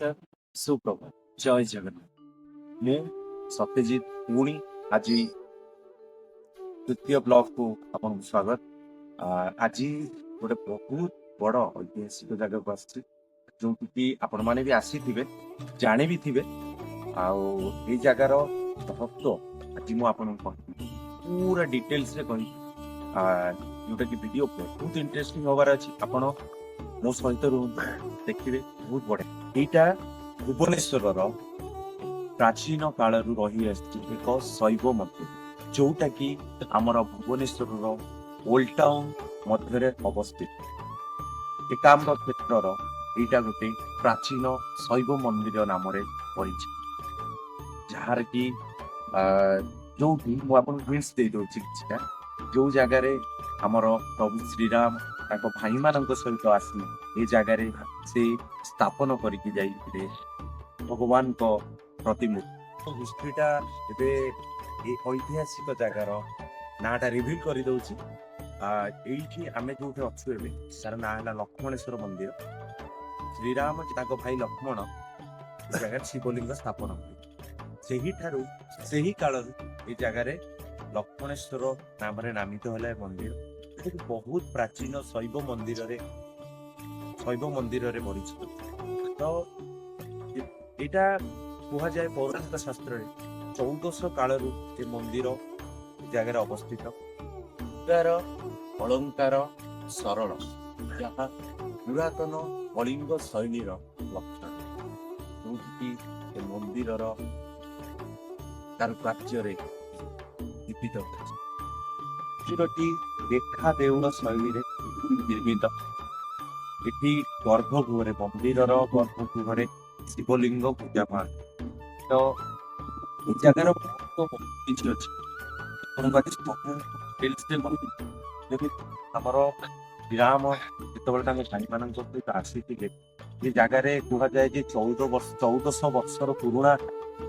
ନମସ୍କାର, ସୁପ୍ରଭାତ, ଜୟ ଜଗନ୍ନାଥ। ମୁଁ ସତ୍ୟଜିତ ପୁଣି ଆଜି ତୃତୀୟ ବ୍ଲଗକୁ ଆପଣଙ୍କୁ ସ୍ୱାଗତ। ଆଜି ଗୋଟେ ବହୁତ ବଡ଼ ଐତିହାସିକ ଜାଗାକୁ ଆସିଛି, ଯୋଉଠିକି ଆପଣମାନେ ବି ଆସିଥିବେ, ଜାଣିବି ଥିବେ। ଆଉ ଏଇ ଜାଗାର ମହତ୍ଵ ଆଜି ମୁଁ ଆପଣଙ୍କୁ କହିବି, ପୁରା ଡିଟେଲ୍ସରେ କହିବି। ଯୋଉଟାକି ଭିଡ଼ିଓ ବହୁତ ଇଣ୍ଟରେଷ୍ଟିଂ ହବାର ଅଛି। ଆପଣ ମୋ ସହିତ ରୁହନ୍ତୁ, ଦେଖିବେ ବହୁତ ବଢିଆ। ଏଇଟା ଭୁବନେଶ୍ୱରର ପ୍ରାଚୀନ କାଳରୁ ରହି ଆସିଛି ଏକ ଶୈବ ମନ୍ଦିର, ଯୋଉଟା କି ଆମର ଭୁବନେଶ୍ୱରର ଓଲ୍ଡ ଟାଉନ ମଧ୍ୟରେ ଅବସ୍ଥିତ। ଏକାମ୍ର କ୍ଷେତ୍ରର ଏଇଟା ଗୋଟେ ପ୍ରାଚୀନ ଶୈବ ମନ୍ଦିର ନାମରେ ପରିଚିତ, ଯାହାର କି ଯୋଉଠି ମୁଁ ଆପଣଙ୍କୁ ହିଣ୍ଟସ ଦେଇଦଉଛି କିଛିଟା। ଯୋଉ ଜାଗାରେ ଆମର ପ୍ରଭୁ ଶ୍ରୀରାମ ତାଙ୍କ ଭାଇମାନଙ୍କ ସହିତ ଆସି ଏ ଜାଗାରେ ସେ ସ୍ଥାପନ କରିକି ଯାଇଥିଲେ ଭଗବାନଙ୍କ ପ୍ରତିମୂର୍ତ୍ତି। ହିଷ୍ଟ୍ରିଟା ଏବେ ଏ ଐତିହାସିକ ଜାଗାର ନାଁଟା ରିଭିଲ କରିଦଉଛି। ଏଇଠି ଆମେ ଯୋଉଠି ଅଛୁ ଏବେ, ତାର ନାଁ ହେଲା ଲକ୍ଷ୍ମଣେଶ୍ୱର ମନ୍ଦିର। ଶ୍ରୀରାମ ତାଙ୍କ ଭାଇ ଲକ୍ଷ୍ମଣ ଏ ଜାଗାରେ ଶିବଲିଙ୍ଗ ସ୍ଥାପନ କଲେ। ସେହିଠାରୁ ସେହି କାଳରୁ ଏ ଜାଗାରେ ଲକ୍ଷ୍ମଣେଶ୍ୱର ନାମରେ ନାମିତ ହେଲା ଏ ମନ୍ଦିର। ବହୁତ ପ୍ରାଚୀନ ଶୈବ ମନ୍ଦିରରେ ପରିଚିତ। ତ ଏଇଟା କୁହାଯାଏ ପୌରାଣିକ ଶାସ୍ତ୍ରରେ 1400 କାଳରୁ ଏ ମନ୍ଦିର ଏ ଜାଗାରେ ଅବସ୍ଥିତ। ତାର ଅଳଙ୍କାର ସରଳ, ଯାହା ପୁରାତନ କଳିଙ୍ଗ ଶୈଳୀର ଲକ୍ଷଣ, ଯୋଉଠିକି ଏ ମନ୍ଦିରର କାରୁକାର୍ଯ୍ୟରେ ଜୀବିତ ହୋଇଛି। ମନ୍ଦିରଟି ରେଖା ଦେଉଳ ଶୈଳୀରେ ନିର୍ମିତ। ଏଠି ଗର୍ଭଗୃହରେ, ମନ୍ଦିରର ଗର୍ଭଗୃହରେ ଶିବଲିଙ୍ଗ ପୂଜା ପାଆନ୍ତି। ତ ଏ ଜାଗାର ବହୁତ କିଛି ଅଛି। ଆମର ଶ୍ରୀରାମ ଯେତେବେଳେ ତାଙ୍କ ଭାଇମାନଙ୍କ ସହିତ ଆସିଥିଲେ, ଏ ଜାଗାରେ କୁହାଯାଏ ଯେ 1400 ବର୍ଷର ପୁରୁଣା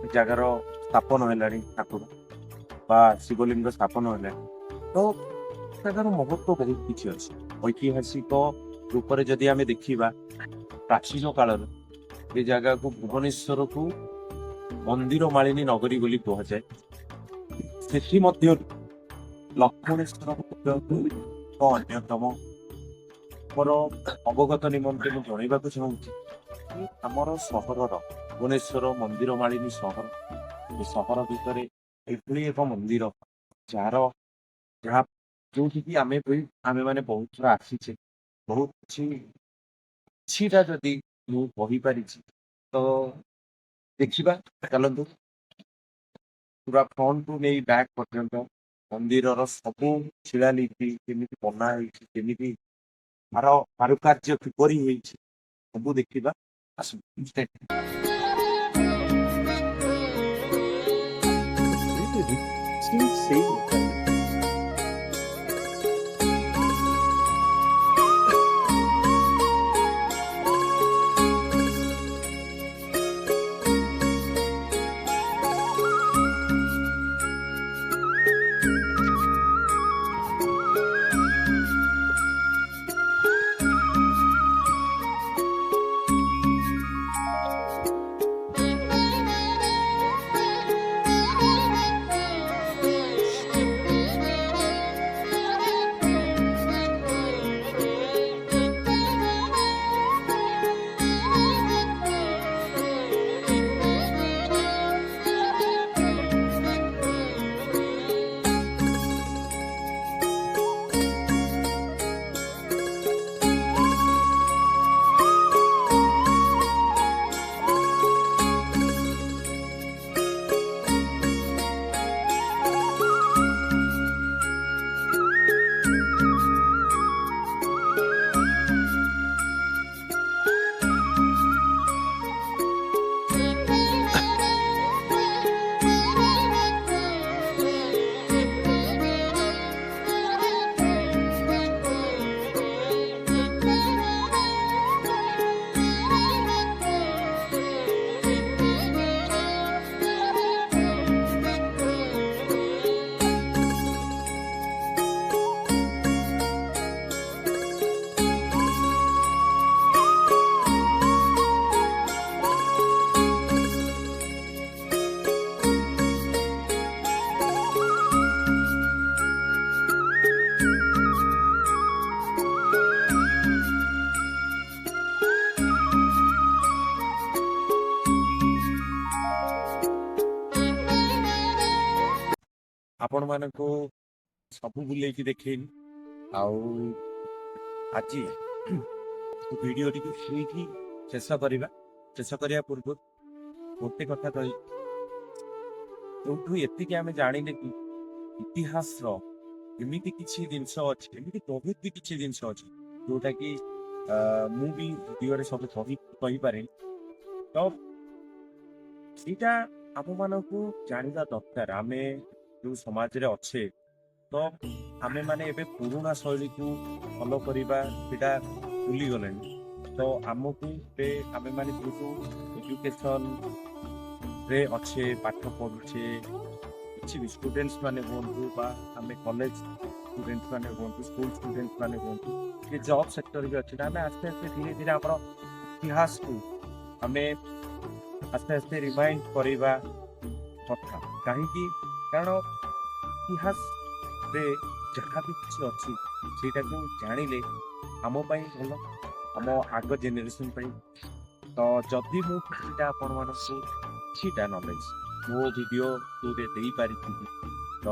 ଏ ଜାଗାର ସ୍ଥାପନ ହେଲାଣି ଠାକୁର ବା ଶିବଲିଙ୍ଗ ସ୍ଥାପନ ହେଲାଣି। ତ ଜାଗାର ମହତ୍ଵ ବହୁତ କିଛି ଅଛି। ଐତିହାସିକ ରୂପରେ ଯଦି ଆମେ ଦେଖିବା, ପ୍ରାଚୀନ କାଳରୁ ଏ ଜାଗାକୁ ଭୁବନେଶ୍ୱରକୁ ମନ୍ଦିର ମାଳିନୀ ନଗରୀ ବୋଲି କୁହାଯାଏ। ସେଥିମଧ୍ୟରୁ ଲକ୍ଷ୍ମଣେଶ୍ୱର ଅନ୍ୟତମ। ମୋର ଅବଗତ ନିମନ୍ତେ ମୁଁ ଜଣାଇବାକୁ ଚାହୁଁଛି, ଆମର ସହରର ଭୁବନେଶ୍ୱର ମନ୍ଦିର ମାଳିନୀ ସହର, ଏ ସହର ଭିତରେ ଏଭଳି ଏକ ମନ୍ଦିର ଯାହା ଯୋଉଠିକି ଆମେମାନେ ବହୁତ ଥର ଆସିଛେ। ବହୁତ କିଛିଟା ଯଦି ମୁଁ କହିପାରିଛି ତ ଦେଖିବା, ଚାଲନ୍ତୁ। ପୁରା ଫ୍ରଣ୍ଟରୁ ନେଇ ବ୍ୟାକ୍ ପର୍ଯ୍ୟନ୍ତ ମନ୍ଦିରର ସବୁ ଶିଳାଲିପି କେମିତି ବନା ହେଇଛି, କେମିତି କାରୁକାର୍ଯ୍ୟ କିପରି ହେଇଛି, ସବୁ ଦେଖିବା। ଆସନ୍ତୁ। ସେଇ आपण मानक ସବୁ ବୁଲେଇକି ଦେଖେଇଲି ଆଉ ଆଜି ଭିଡ଼ିଓଟିକୁ ଏଇଠି ଶେଷ କରିବା ପୂର୍ବରୁ ଗୋଟେ କଥା କହି ଯୋଉଠୁ ଏତିକି ଆମେ ଜାଣିଲେ କି ଇତିହାସର ଏମିତି କିଛି ଜିନିଷ ଅଛି, ଏମିତି ବହୁତ ବି କିଛି ଜିନିଷ ଅଛି ଯୋଉଟା କି ମୁଁ ବି ଭିଡ଼ିଓରେ ସବୁ କହିପାରେ। ତ ସେଇଟା ଆମ ମାନଙ୍କୁ ଜାଣିବା ଦରକାର। ଆମେ ଯୋଉ ସମାଜରେ ଅଛେ, ତ ଆମେ ମାନେ ଏବେ ପୁରୁଣା ଶୈଳୀକୁ ଫଲୋ କରିବା ସେଇଟା ଭୁଲିଗଲେଣି। ତ ଆମକୁ ଏବେ ଆମେ ମାନେ ଯେହେତୁ ଏଜୁକେସନରେ ଅଛେ, ପାଠ ପଢୁଛେ, କିଛି ବି ଷ୍ଟୁଡେଣ୍ଟସ୍ ମାନେ ହୁଅନ୍ତୁ ବା ଆମେ କଲେଜ ଷ୍ଟୁଡେଣ୍ଟସ୍ ମାନେ ହୁଅନ୍ତୁ, ସ୍କୁଲ ଷ୍ଟୁଡେଣ୍ଟସ୍ ମାନେ ହୁଅନ୍ତୁ, କି ଜବ୍ ସେକ୍ଟର ବି ଅଛି ନା, ଆମେ ଆସ୍ତେ ଆସ୍ତେ ଧୀରେ ଧୀରେ ଆମର ଇତିହାସକୁ ଆମେ ଆସ୍ତେ ଆସ୍ତେ ରିମାଇଣ୍ଡ କରିବା କଥା। କାହିଁକି? କାରଣ ଇତିହାସରେ ଯାହା ବି କିଛି ଅଛି ସେଇଟାକୁ ଜାଣିଲେ ଆମ ପାଇଁ ଭଲ, ଆମ ଆଗ ଜେନେରେସନ ପାଇଁ। ତ ଯଦି ମୁଁ କିଛିଟା ଆପଣମାନଙ୍କୁ କିଛିଟା ନଲେଜ ମୋ ଭିଡ଼ିଓ ଥ୍ରୁରେ ଦେଇପାରିଥିବି, ତ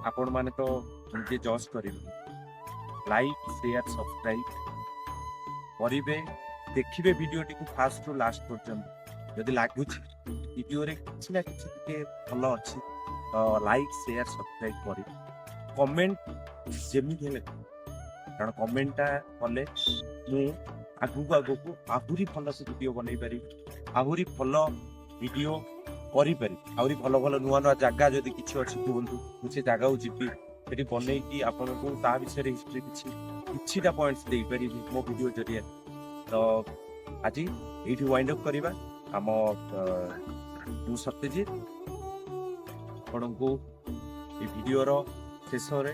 ଆପଣମାନେ ତ ନିଜେ ଜଜ୍ କରିବେ। ଲାଇକ୍, ସେୟାର, ସବସ୍କ୍ରାଇବ୍ କରିବେ, ଦେଖିବେ ଭିଡ଼ିଓଟିକୁ ଫାଷ୍ଟରୁ ଲାଷ୍ଟ ପର୍ଯ୍ୟନ୍ତ। ଯଦି ଲାଗୁଛି ଭିଡ଼ିଓରେ କିଛି ନା କିଛି ଟିକେ ଭଲ ଅଛି, ତ ଲାଇକ୍, ସେୟାର, ସବସ୍କ୍ରାଇବ୍ କରିବେ। କମେଣ୍ଟ ଯେମିତି ହେଲେ, କାରଣ କମେଣ୍ଟଟା କଲେ ମୁଁ ଆଗକୁ ଆହୁରି ଭଲସେ ଭିଡ଼ିଓ ବନେଇ ପାରିବି, ଆହୁରି ଭଲ ଭିଡ଼ିଓ କରିପାରିବି, ଆହୁରି ଭଲ ଭଲ ନୂଆ ନୂଆ ଜାଗା ଯଦି କିଛି ଅଛି କୁହନ୍ତୁ, ମୁଁ ସେ ଜାଗାକୁ ଯିବି, ସେଠି ବନେଇକି ଆପଣଙ୍କୁ ତା ବିଷୟରେ ହିଷ୍ଟ୍ରି କିଛିଟା ପଏଣ୍ଟସ୍ ଦେଇପାରିବି ମୋ ଭିଡ଼ିଓ ଜରିଆରେ। ତ ଆଜି ଏଇଠି ୱାଇଣ୍ଡ ଅପ୍ କରିବା। ମୁଁ ସତ୍ୟଜିତ ଆପଣଙ୍କୁ এই ଭିଡ଼ିଓର ଶେଷରେ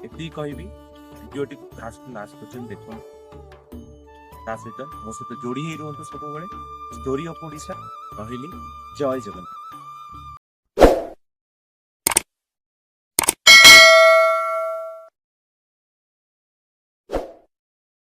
ଏତିକି କହିବି, ଭିଡ଼ିଓଟିକୁ ଫାଷ୍ଟ ଲାଷ୍ଟ ପର୍ଯ୍ୟନ୍ତ ଦେଖନ୍ତୁ। ତା ସହିତ ମୋ ସହିତ ଯୋଡ଼ି ହେଇ ରୁହନ୍ତୁ ସବୁବେଳେ। Story of Odisha. ରହିଲି, ଜୟ ଜଗନ୍ନାଥ।